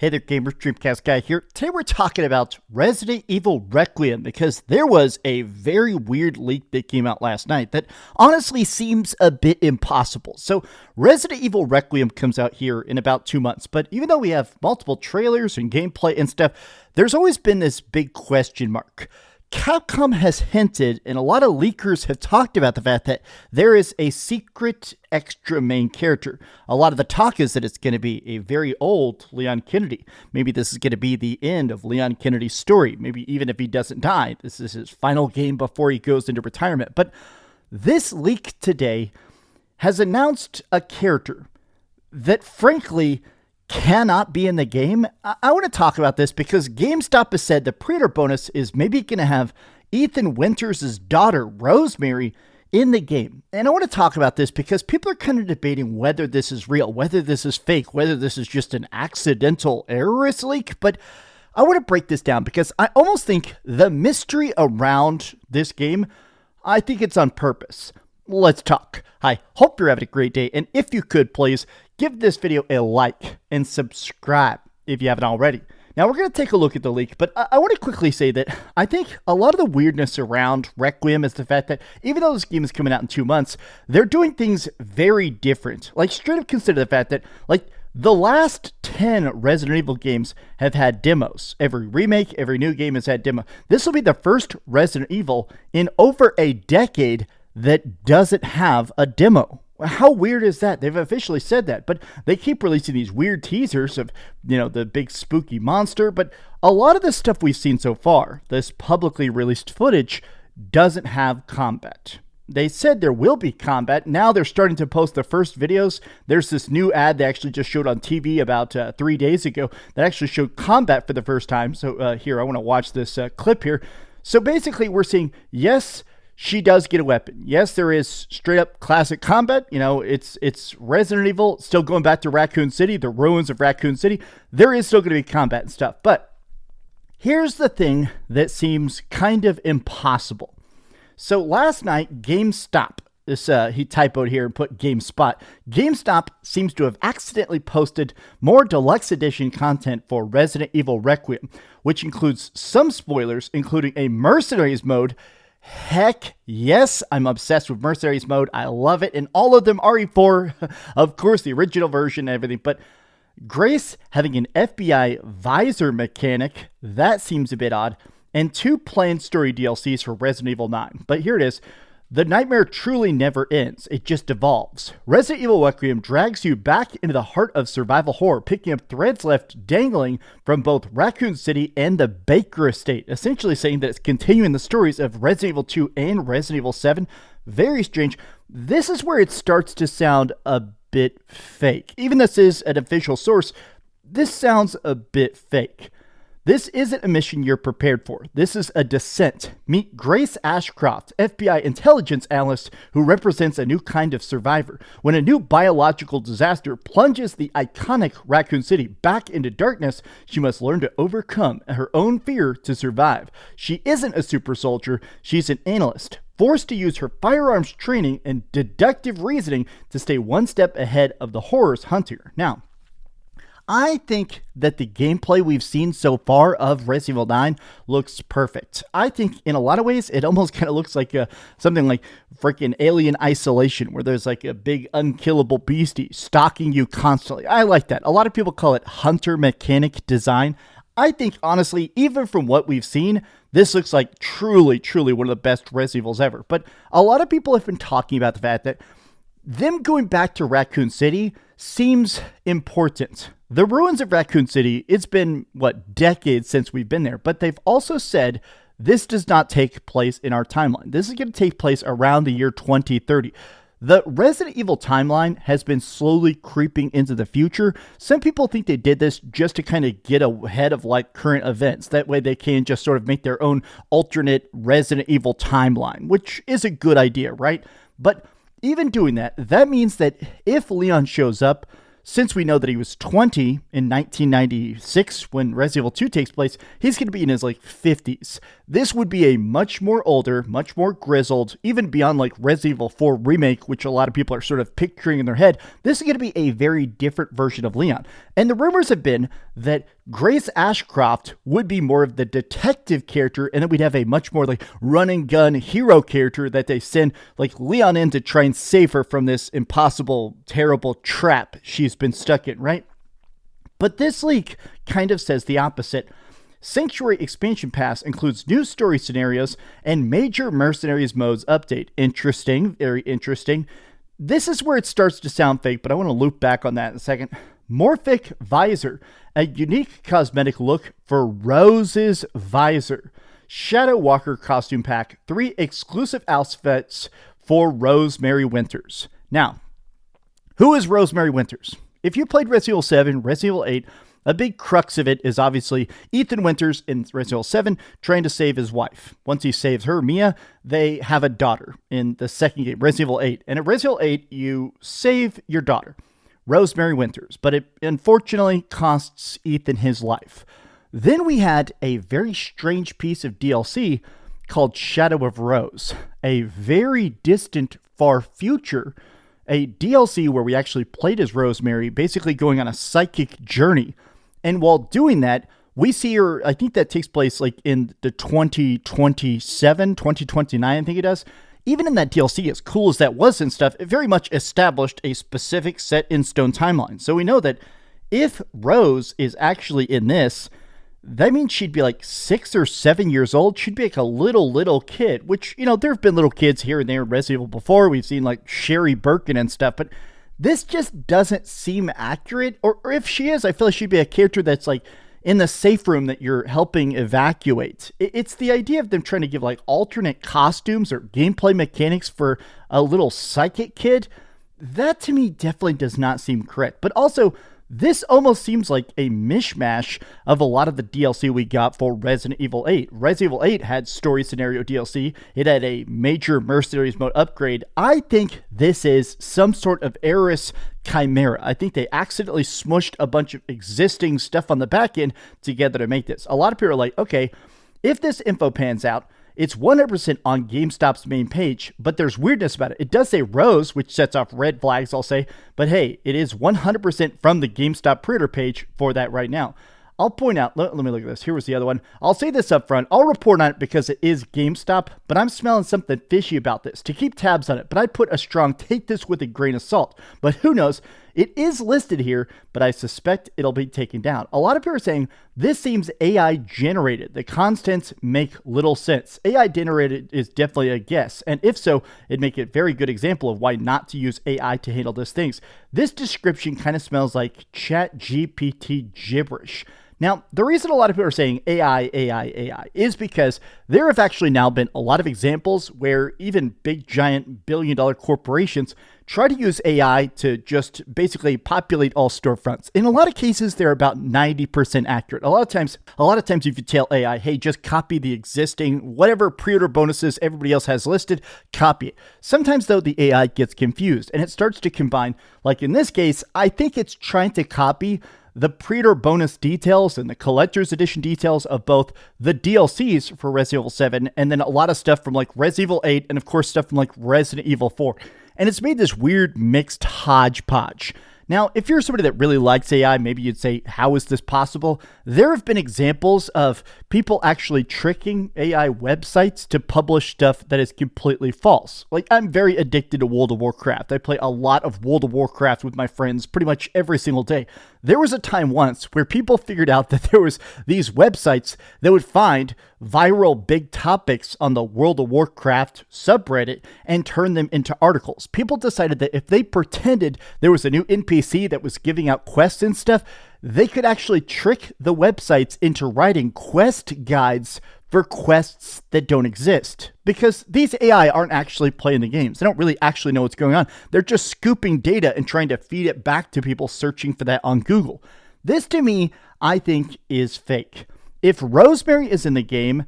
Hey there gamers, DreamcastGuy here. Today we're talking about Resident Evil Requiem because there was a very weird leak that came out last night that honestly seems a bit impossible. So Resident Evil Requiem comes out here in about 2 months, but even though we have multiple trailers and gameplay and stuff, there's always been this big question mark. Capcom has hinted, and a lot of leakers have talked about the fact that there is a secret extra main character. A lot of the talk is that it's going to be a very old Leon Kennedy. Maybe this is going to be the end of Leon Kennedy's story. Maybe even if he doesn't die, this is his final game before he goes into retirement. But this leak today has announced a character that frankly cannot be in the game. I want to talk about this because GameStop has said the pre-order bonus is maybe going to have Ethan Winters' daughter, Rosemary, in the game. And I want to talk about this because people are kind of debating whether this is real, whether this is fake, whether this is just an accidental errorist leak. But I want to break this down because I almost think the mystery around this game, I think it's on purpose. Let's talk. Hi, hope you're having a great day. And if you could, please give this video a like and subscribe if you haven't already. Now we're going to take a look at the leak, but I want to quickly say that I think a lot of the weirdness around Requiem is the fact that even though this game is coming out in 2 months, they're doing things very different. Like straight up consider the fact that like the last 10 Resident Evil games have had demos. Every remake, every new game has had demo. This will be the first Resident Evil in over a decade that doesn't have a demo. How weird is that? They've officially said that, but they keep releasing these weird teasers of, the big spooky monster. But a lot of the stuff we've seen so far, this publicly released footage, doesn't have combat. They said there will be combat. Now they're starting to post the first videos. There's this new ad they actually just showed on TV about 3 days ago that actually showed combat for the first time. So here, I want to watch this clip here. So basically we're seeing, yes, she does get a weapon. Yes, there is straight up classic combat. It's Resident Evil, still going back to Raccoon City, the ruins of Raccoon City. There is still going to be combat and stuff. But here's the thing that seems kind of impossible. So last night, GameStop, he typoed here and put GameSpot. GameStop seems to have accidentally posted more Deluxe Edition content for Resident Evil Requiem, which includes some spoilers, including a Mercenaries mode. Heck yes, I'm obsessed with Mercenaries mode. I love it. And all of them RE4, of course, the original version and everything. But Grace having an FBI visor mechanic, that seems a bit odd. And 2 planned story DLCs for Resident Evil 9. But here it is. The nightmare truly never ends. It just evolves. Resident Evil Requiem drags you back into the heart of survival horror, picking up threads left dangling from both Raccoon City and the Baker Estate, essentially saying that it's continuing the stories of Resident Evil 2 and Resident Evil 7. Very strange. This is where it starts to sound a bit fake. Even though this is an official source, this sounds a bit fake. This isn't a mission you're prepared for. This is a descent. Meet Grace Ashcroft, FBI intelligence analyst who represents a new kind of survivor. When a new biological disaster plunges the iconic Raccoon City back into darkness, she must learn to overcome her own fear to survive. She isn't a super soldier. She's an analyst, forced to use her firearms training and deductive reasoning to stay one step ahead of the horrors hunting her. Now, I think that the gameplay we've seen so far of Resident Evil 9 looks perfect. I think in a lot of ways, it almost kind of looks like something like freaking Alien Isolation, where there's like a big unkillable beastie stalking you constantly. I like that. A lot of people call it hunter mechanic design. I think, honestly, even from what we've seen, this looks like truly, truly one of the best Resident Evils ever. But a lot of people have been talking about the fact that them going back to Raccoon City seems important. The ruins of Raccoon City, it's been, decades since we've been there, but they've also said this does not take place in our timeline. This is going to take place around the year 2030. The Resident Evil timeline has been slowly creeping into the future. Some people think they did this just to kind of get ahead of current events. That way they can just sort of make their own alternate Resident Evil timeline, which is a good idea, right? But even doing that, that means that if Leon shows up, since we know that he was 20 in 1996 when Resident Evil 2 takes place, he's going to be in his like 50s. This would be a much more older, much more grizzled, even beyond like Resident Evil 4 Remake, which a lot of people are sort of picturing in their head. This is going to be a very different version of Leon. And the rumors have been that Grace Ashcroft would be more of the detective character, and then we'd have a much more like run and gun hero character that they send like Leon in to try and save her from this impossible, terrible trap she's been stuck in, right? But this leak kind of says the opposite. Sanctuary Expansion Pass includes new story scenarios and major Mercenaries modes update. Interesting, very interesting. This is where it starts to sound fake, but I want to loop back on that in a second. Morphic Visor, a unique cosmetic look for Rose's visor. Shadow Walker costume pack, 3 exclusive outfits for Rosemary Winters. Now, who is Rosemary Winters? If you played Resident Evil 7, Resident Evil 8, a big crux of it is obviously Ethan Winters in Resident Evil 7 trying to save his wife. Once he saves her, Mia, they have a daughter in the second game, Resident Evil 8. And in Resident Evil 8, you save your daughter, Rosemary Winters, but it unfortunately costs Ethan his life. Then we had a very strange piece of DLC called Shadow of Rose, a very distant, far future, a DLC where we actually played as Rosemary, basically going on a psychic journey. And while doing that, we see her, I think that takes place like in the 2027, 2029, I think it does. Even in that DLC, as cool as that was and stuff, it very much established a specific set-in-stone timeline. So we know that if Rose is actually in this, that means she'd be like 6 or 7 years old. She'd be like a little kid, which, you know, there have been little kids here and there in Resident Evil before. We've seen like Sherry Birkin and stuff, but this just doesn't seem accurate. Or if she is, I feel like she'd be a character that's like in the safe room that you're helping evacuate. It's the idea of them trying to give like alternate costumes or gameplay mechanics for a little psychic kid. That to me definitely does not seem correct. But also, this almost seems like a mishmash of a lot of the DLC we got for Resident Evil 8. Resident Evil 8 had story scenario DLC. It had a major Mercenaries mode upgrade. I think this is some sort of Eris chimera. I think they accidentally smushed a bunch of existing stuff on the back end together to make this. A lot of people are like, okay, if this info pans out, it's 100% on GameStop's main page, but there's weirdness about it. It does say Rose, which sets off red flags, I'll say, but hey, it is 100% from the GameStop pre-order page for that right now. I'll point out, let me look at this. Here was the other one. I'll say this up front. I'll report on it because it is GameStop, but I'm smelling something fishy about this. To keep tabs on it, but I put a strong take this with a grain of salt. But who knows? It is listed here, but I suspect it'll be taken down. A lot of people are saying this seems AI generated. The contents make little sense. AI generated is definitely a guess, and if so, it'd make a very good example of why not to use AI to handle these things. This description kind of smells like ChatGPT gibberish. Now, the reason a lot of people are saying AI is because there have actually now been a lot of examples where even big, giant, billion-dollar corporations try to use AI to just basically populate all storefronts. In a lot of cases, they're about 90% accurate. A lot of times if you tell AI, hey, just copy the existing, whatever pre-order bonuses everybody else has listed, copy it. Sometimes, though, the AI gets confused and it starts to combine. Like in this case, I think it's trying to copy the pre-order bonus details and the collector's edition details of both the DLCs for Resident Evil 7 and then a lot of stuff from like Resident Evil 8 and of course stuff from like Resident Evil 4. And it's made this weird mixed hodgepodge. Now, if you're somebody that really likes AI, maybe you'd say, how is this possible? There have been examples of people actually tricking AI websites to publish stuff that is completely false. Like, I'm very addicted to World of Warcraft. I play a lot of World of Warcraft with my friends pretty much every single day. There was a time once where people figured out that there was these websites that would find viral big topics on the World of Warcraft subreddit and turn them into articles. People decided that if they pretended there was a new NPC that was giving out quests and stuff, they could actually trick the websites into writing quest guides for quests that don't exist. Because these AI aren't actually playing the games. They don't really actually know what's going on. They're just scooping data and trying to feed it back to people searching for that on Google. This, to me, I think is fake. If Rosemary is in the game,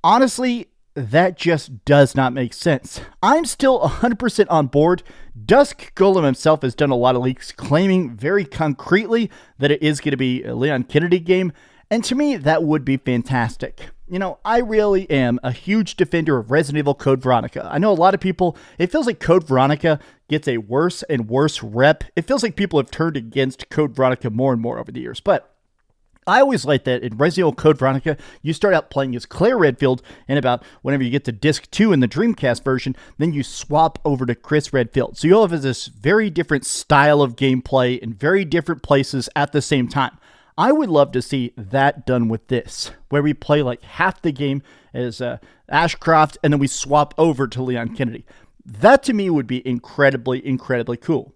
honestly, That just does not make sense. I'm still 100% on board. Dusk Golem himself has done a lot of leaks claiming very concretely that it is going to be a Leon Kennedy game, and to me, that would be fantastic. You know, I really am a huge defender of Resident Evil Code Veronica. I know a lot of people, it feels like Code Veronica gets a worse and worse rep. It feels like people have turned against Code Veronica more and more over the years, but I always like that in Resident Evil Code Veronica, you start out playing as Claire Redfield, and about whenever you get to Disc 2 in the Dreamcast version, then you swap over to Chris Redfield. So you'll have this very different style of gameplay in very different places at the same time. I would love to see that done with this, where we play like half the game as Ashcroft, and then we swap over to Leon Kennedy. That to me would be incredibly, incredibly cool.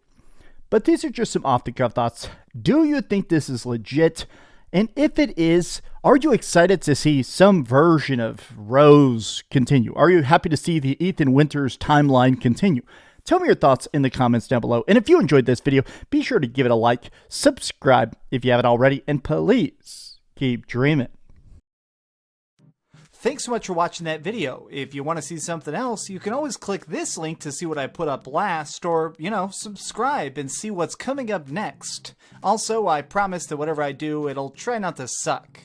But these are just some off-the-cuff thoughts. Do you think this is legit? And if it is, are you excited to see some version of Rose continue? Are you happy to see the Ethan Winters timeline continue? Tell me your thoughts in the comments down below. And if you enjoyed this video, be sure to give it a like, subscribe if you haven't already, and please keep dreaming. Thanks so much for watching that video. If you want to see something else, you can always click this link to see what I put up last, or, subscribe and see what's coming up next. Also, I promise that whatever I do, it'll try not to suck.